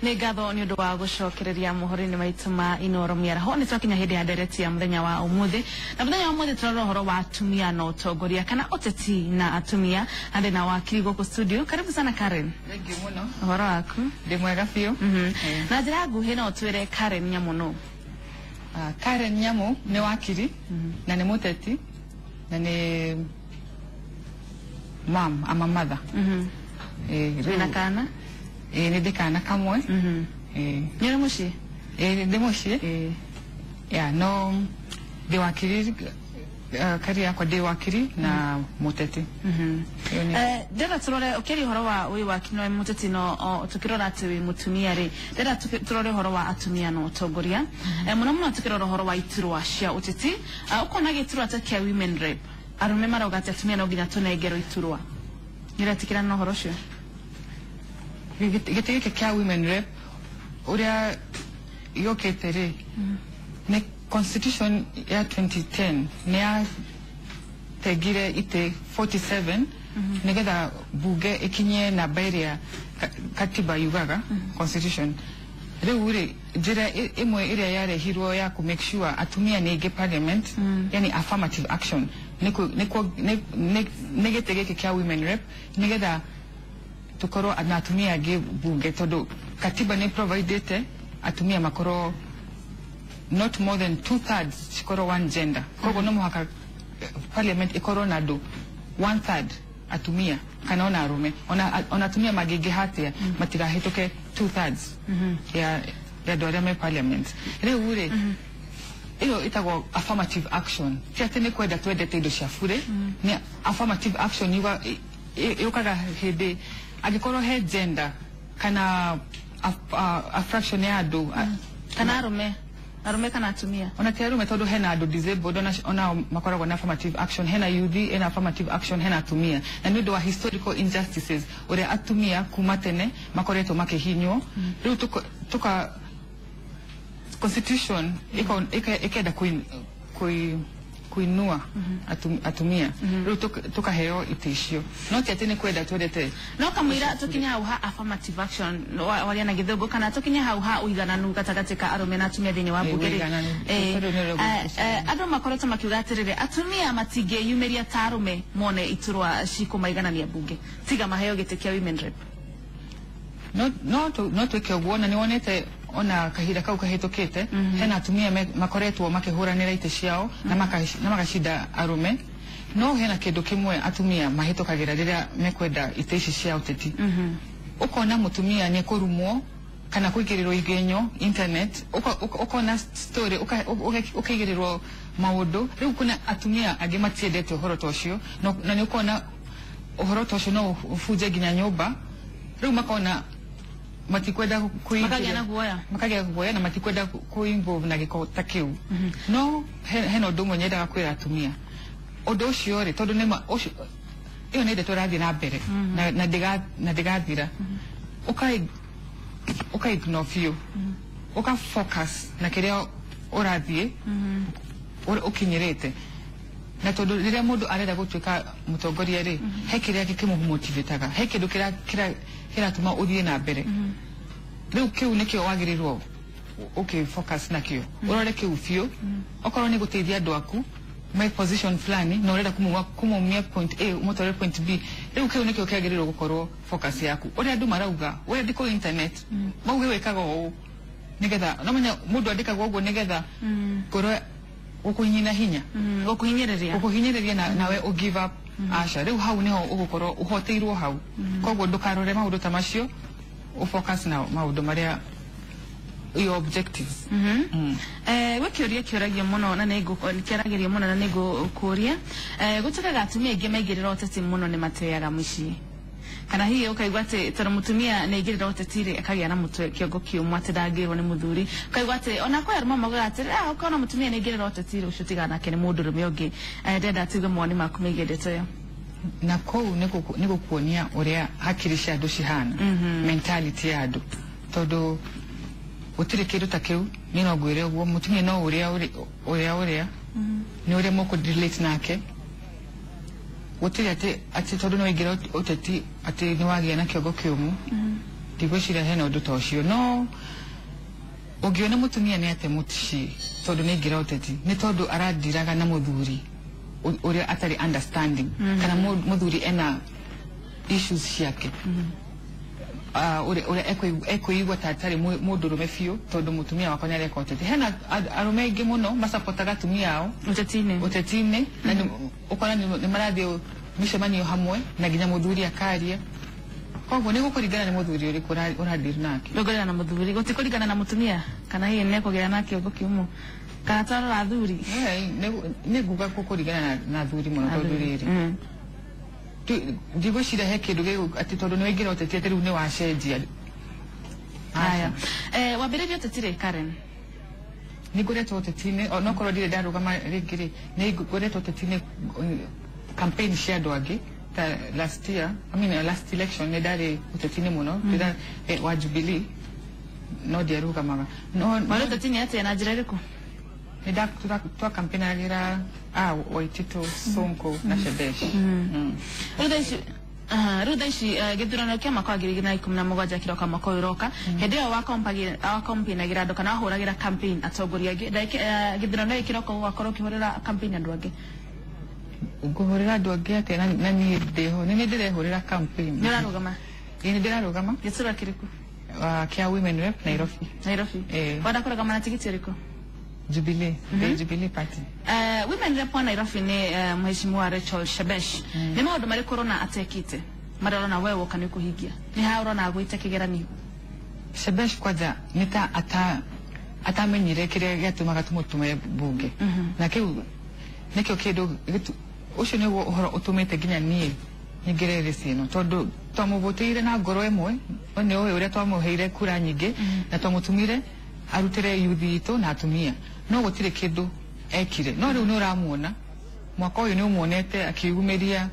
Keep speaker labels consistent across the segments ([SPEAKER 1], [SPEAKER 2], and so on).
[SPEAKER 1] Negatho ni undu wa gucokereria muhorini maitu ma Inoro Miaraho ni twakinya hindi ya ndereti ya muthenya wa umuthi na muthenya wa umuthi turarora horo wa atumia na utongoria kana uteti na atumia ande na wakiri guku studio. Karibu sana Karen.
[SPEAKER 2] Thank you muno.
[SPEAKER 1] Horo waku
[SPEAKER 2] Ndi mwega biu.
[SPEAKER 1] Na njira nguhi no utwire Karen Nyamu no.
[SPEAKER 2] Karen Nyamu ni wakiri na ni muteti na ni mom ama mother.
[SPEAKER 1] Wina kana?
[SPEAKER 2] Ni dekana kamwe.
[SPEAKER 1] Nyere mushi?
[SPEAKER 2] Ndi mushi. Ya no ndi wakiri karia kwa ndi wakiri na muteti.
[SPEAKER 1] Dera turore ukeri horo wa wi wakino muteti no tukirora ati wi mutumia ri dera turore horo wa atumia no utongoria muno muno tukirora horo wa iturwa cia uteti ukona giturwa ati women rep arume marauga ati atumia no ginya tunengero iturwa niratikira no horo cio
[SPEAKER 2] gitege kia women rep uria yokete ri ne constitution ya 2010 ne ya tegire ite 47 negetha buge ikinye na bairia katiba yugaga constitution riu ri njira imwe iria yarehirwo ya ku make sure atumia nige parliament yani affirmative action negete kia women rep negetha tukoro na atumia ge buge todo katiba ne provided atumia makoro not more than 2/3 chikoro one gender kogo no muhaka parliament ikoro na do 1/3 atumia kana ona arume ona atumia magege hatia matiga hitoke 2/3 ya doria me parliament re ure iyo itago affirmative action tiatene kwenda twende tindo cia fure ni affirmative action yukaga hede agikoro he gender kana a fraction ya do
[SPEAKER 1] kana arume kana atumia
[SPEAKER 2] ona tiarume todo hena ado disabled ona makora na affirmative action hena youth ena affirmative action hena atumia na ndio wa historical injustices ore atumia kumatene makoreto makehinyo leo tuka constitution ikeda kuinua atumia leo tuka heo itishio no tiatene kwenda twendete
[SPEAKER 1] no kamwira tukinya hauha affirmative action wali na githogo kana tukinya hauha uigananu gatagati ka arume na atumia thini wa bugeri ando makoreto makiuga atirire atumia matige yumeria tarume mone iturwa shiko maiganania bunge tiga maheo gitekia women rep
[SPEAKER 2] no tukiogwona ni wonete ona kahira kau kahitokete hena atumia makoretwo makihuranira ite ciao na makashida arume no hena kindu kimwe atumia mahitokagira riria mekwenda ite ici cia uteti ukona mutumia ni kurumwo kana kuigirirwo igenyo internet ukona story ukaigirirwo maudu riu kuna atumia age matiendete uhoro tocio na ni ukona uhoro tocio no ufuje ginya nyumba riu makona matikwenda makagya guoya na matikwenda kuinvolve na giko takiu no heno ndumo nyendaga kwira atumia undu ucio ri tondu nema ucio iyo nende turathii na mbere na ndigathira uka ignore few uka focus na kiria urathii ukinyirite na tondu riria mundu arenda gutuika mutongoria ri he kiria kikimumotivetaga he kindu kiratuma uthie na mbere riu kiu nikio wagirirwo focus nakio urore kiu fio okorwo ni guteithia andu aku my position flani no urenda kumumia point A umotore point B riu kiu nikio kiagirirwo gukorwo focus yaku uri andu marauga we ndiko internet mauge wekaga uu nigetha namanya mundu andikaga uguo nigetha korwo ukunyina hinya ukuhinyiriria nawe u give up asha riu hau niho ugukorwo uhoteirwo hau koguo ndukarore maundu ta macio ufocus na maundu maria your objectives
[SPEAKER 1] wekiuria kiuragia muno na nego kiaragiria muno na nego kuria gutakaga atumia ingi maigirira uteti muno ni mateaga muci kana hiyo ukaigwa ati tara mutumia na igirira utetire akagia na mutwe kiongo kiumwa ati ndangirwo ni muthuri ukaigwa ati ona kwa aruma maga ati ukona mutumia na igirira utetire ucutigana kene mundu rume ungi ndenda atigwe mwani maku meigendete yo
[SPEAKER 2] na kou niko kuonia uria hakiri cia andu cihana mentality ya andu tondu utire kindu ta kiu ni no ngwire uguo mutumia no uria ni uria muku relate nake utire ati tondu no igira uteti ati ni wagia na kiongo kiumu ndigwiciria hena undu ta ucio no ungiona mutumia ni ate mutici tondu ni ngira uteti ni tondu aradiraga na muthuri uria atari understanding kana muthuri ena issues ciake uria ekoigwa tatari mundurume biu tondu mutumia wakwa ni areka uteti hena arume ingi muno masapotaga atumia ao utetine na ukona ni marathio micemanio hamwe na nginya muthuri akaria koguo ni gukurigana ni muthuri uri uradiri nake
[SPEAKER 1] ndogorera na muthuri gutikurigana na mutumia kana hiye ne kugira nake ugo kiumu kana taro la thuri
[SPEAKER 2] ni guga gukurigana na thuri muno tondu riri ndigwiciria he kindu gigu ati tondu ni wengira uteti ati riu ni wacenjia
[SPEAKER 1] haya wambiririe utetire Karen
[SPEAKER 2] ni ngoretwo utetine no korwo ndire ndarugama ringiri ni ngoretwo utetine campaign cia andu angi last year last election ni ndari utetine muno ndira wa Jubilee no ndiarugamaga no
[SPEAKER 1] utetine ati na njira iriku
[SPEAKER 2] ni twa campaign agira Waitito Sonko na Shebesh
[SPEAKER 1] Ruda ici githurano kia mwaka wa 2017 kiroka mwaka uroka hindi yo wa campaign agira andu kana wahuragira campaign atongoria angi githurano kiroka gwakorwo kihurira campaign andu angi
[SPEAKER 2] nguhurira andu angi ati na ni ndeho ni ndirehurira campaign
[SPEAKER 1] ni rarugama
[SPEAKER 2] ni ndirarugama
[SPEAKER 1] gicura kiriku
[SPEAKER 2] kia women rep
[SPEAKER 1] Nairobi wada kurugama na tigiti iriku
[SPEAKER 2] Jubilee Jubilee party
[SPEAKER 1] women rep wa Nairobi ni mheshimiwa Rachel Shebesh ni maundu mari corona atekite marona wewe kana kuhigia ni haurona agwite kigeranio
[SPEAKER 2] Shebesh kwanza nita atamenyire kiria gatumaga tumutume bunge na kiu nikio kindu ucio ni uhoro utumite ginya nie nigirere sino tondu twamuvutire na ngoro imwe ni uria twamuheire kura nyingi na twamutumire arutire yuthi itu na atumia no gutire kindu ekire no riu ni uramuona mwaka uyu ni umuonete akiumiria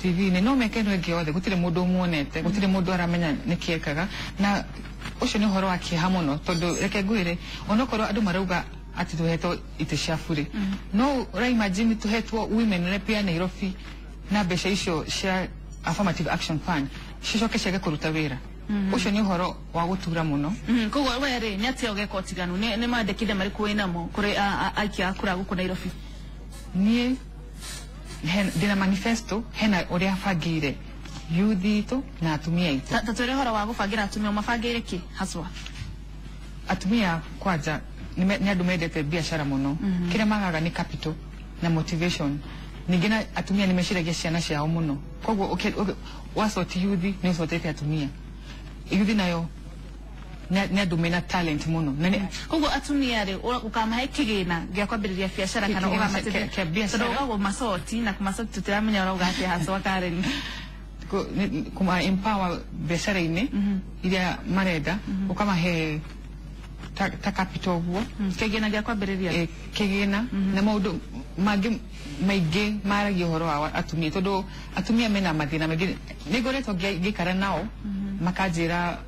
[SPEAKER 2] TV ni no meke no ege othe gutire mundu umuonete gutire mundu aramenya nikiekaga na ucio ni uhoro akiha muno tondu reke ngwire onokorwo andu marauga ati tuhetwo ite ciafuri no imagine tuhetwo women rep ya Nairobi na mbeca icio cia affirmative action fund cicoke ciage kuruta wira ucio ni uhoro wa gutura muno
[SPEAKER 1] koguo were ni ati ogeka utiganu ni mandekire mari kuinamo kuri aikia akura guku Nairobi
[SPEAKER 2] nie dina manifesto hena uria fagire yuthi itu na atumia itu
[SPEAKER 1] tatore horo wa gufagira atumia mafagire ki haswa
[SPEAKER 2] atumia kwanza ni andu mendete biashara muno kire magaga ni capital na motivation ningina atumia nimeshiragia ciana ciao muno koguo wasoti yuthi ni usotete atumia yuthi nayo ni andu mena talent muno
[SPEAKER 1] koguo atumia ri ukamahe kigina gia kwambiriria biashara kana ugamatete biashara koguo masoti na kumasoti tutiramenya urauga ati haswa Karen
[SPEAKER 2] kuma empower biashara ine iria marenda ukamahe ta capital guo
[SPEAKER 1] kigina gia kwambiriria
[SPEAKER 2] kigina na maundu maigi maragi horo wa atumia tondu atumia mena mathina maingi nigoretwo ngikara nao makajira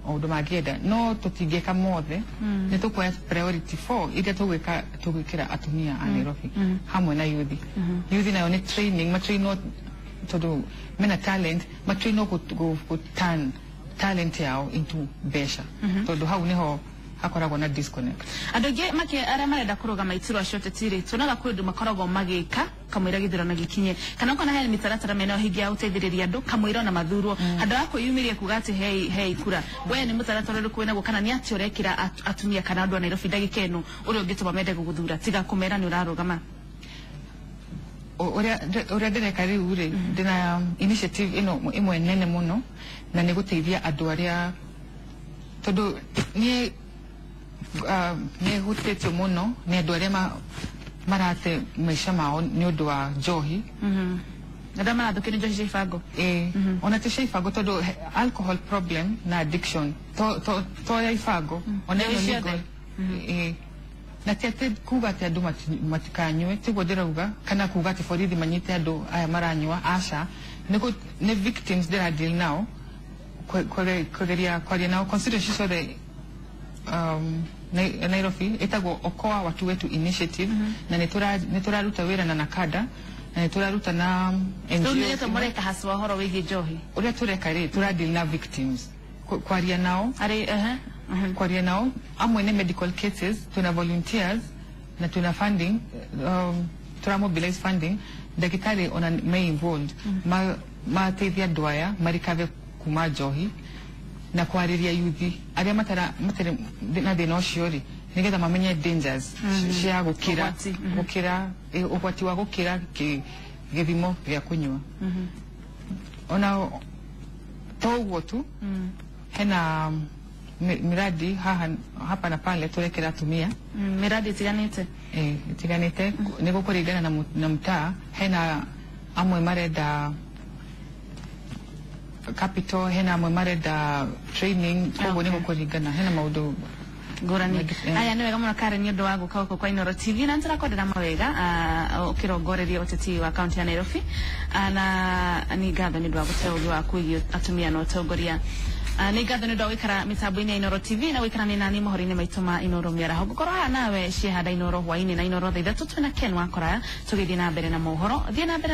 [SPEAKER 2] maundu magienda no tutingeka mothe ni tukuoya priority 4 iria tugwikira atumia a Nairobi hamwe na youth nayo ni training matraino tondu mena talent matraino ku turn talent yao into besha tondu hau niho hakoragwo na disconnect
[SPEAKER 1] andu ge make ara marenda kurugama itiro acio tetire tunaga kuri ndu makoragwo magika kamwira githurano gikinye kana ukona haya mitaratara mena higia uteithiriria andu kamwira na mathuro andu ako yumirie kugati hei kura we ni mutaratara uri kwena kana ni ati urekira atumia kana andu a Nairobi ndagikeno uri ungituma mende guguthura tiga kumera ni urarugama
[SPEAKER 2] uria ndireka riu ri ndina initiative ino imwe nene muno na ni guteithia andu aria tondu ni hutete muno ni andu aria marate maisha mao ni undu wa njohi
[SPEAKER 1] nda marathukire njohi cia ibango
[SPEAKER 2] ona ti cia ibango tondu alcohol problem na addiction to ya ibango ona yo ni na tete kuga ati andu matikanywe tiguo ndirauga kana kuga ati borithi manyite andu aya maranywa aca ni victims ndira deal nao kugeria kwaria nao consideration so the Nairobi itagwo Okoa Watu Wetu Initiative na nituraruta wira na nakada na nituraruta na
[SPEAKER 1] NGO. Ndio mureka haswa horo wigi njohi.
[SPEAKER 2] Uria tureka ri turadeal na victims kwaria nao kwaria nao amwe ne medical cases tuna volunteers na tuna funding tuna mobilize funding dakitari ona may involved ma teithia dwaya marikave kuma johi na kwariria yuthi aria matara na thina ucio ri nigetha mamenye dangers cia gukira ukwati wa gukira githimo gya kunywa ona toguo tu hena miradi hapa na pale turekera tumia
[SPEAKER 1] miradi tiganite
[SPEAKER 2] tiganite niko kuringana na mtaa hena amwe marenda capital hena amwe marenda training koguo niko kuringana hena maundu
[SPEAKER 1] ngurani aya niwega muno Karen ni undu wa guka uko kwa Inooro TV na ntira kodera mawega ukirongoreria uteti wa county ya Nairobi na ni ngatho ni undu wa guteuria wa kuigi atumia no utongoria ni ngatho ni undu wa gwikara mitambo-ini ya Inooro TV na gwikara ni nani mohoro-ini maitu ma Inooro miaraho gukorwo nawe ciehanda Inooro hwaini na Inooro thaa 3 twina Ken wakora tugithii na mbere na mohoro thii na mbere